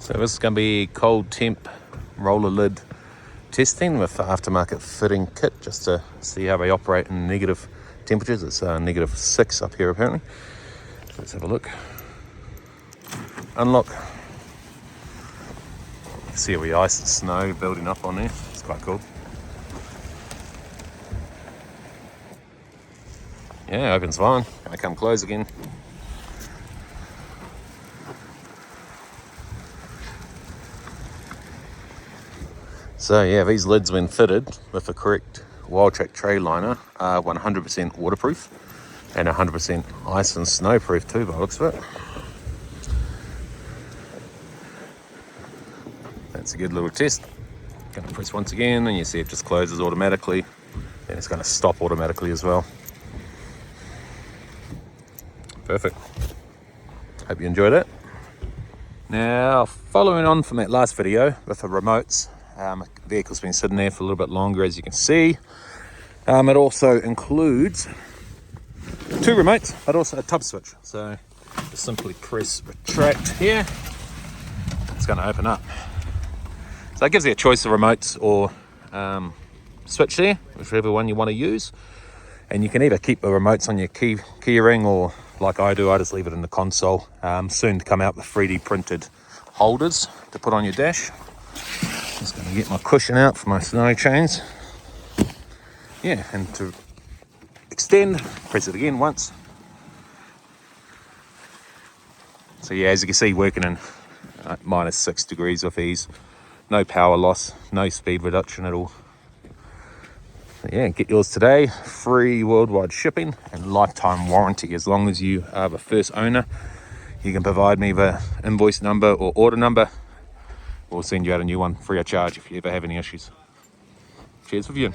So this is going to be cold temp roller lid testing with aftermarket fitting kit, just to see how they operate in negative temperatures. It's -6 up here apparently. So let's have a look. Unlock. See all the ice and snow building up on there. It's quite cool. Yeah, opens fine. Gonna come close again. So yeah, these lids when fitted with the correct Wildtrak tray liner are 100% waterproof and 100% ice and snow proof too by the looks of it. That's a good little test. Gonna press once again and you see it just closes automatically, and it's gonna stop automatically as well. Perfect. Hope you enjoyed it. Now, following on from that last video with the remotes, the vehicle's been sitting there for a little bit longer, as you can see. It also includes 2 remotes, but also a tub switch. So just simply press retract here. It's going to open up. So it gives you a choice of remotes or switch there, whichever one you want to use. And you can either keep the remotes on your key ring, or like I do, I just leave it in the console. Soon to come out with 3D printed holders to put on your dash. Just going to get my cushion out for my snow chains. Yeah, and to extend, press it again once. So yeah, as you can see, working in -6 degrees with ease. No power loss, no speed reduction at all. Yeah, get yours today. Free worldwide shipping and lifetime warranty. As long as you are the first owner, you can provide me the invoice number or order number. We'll send you out a new one free of charge if you ever have any issues. Cheers for viewing.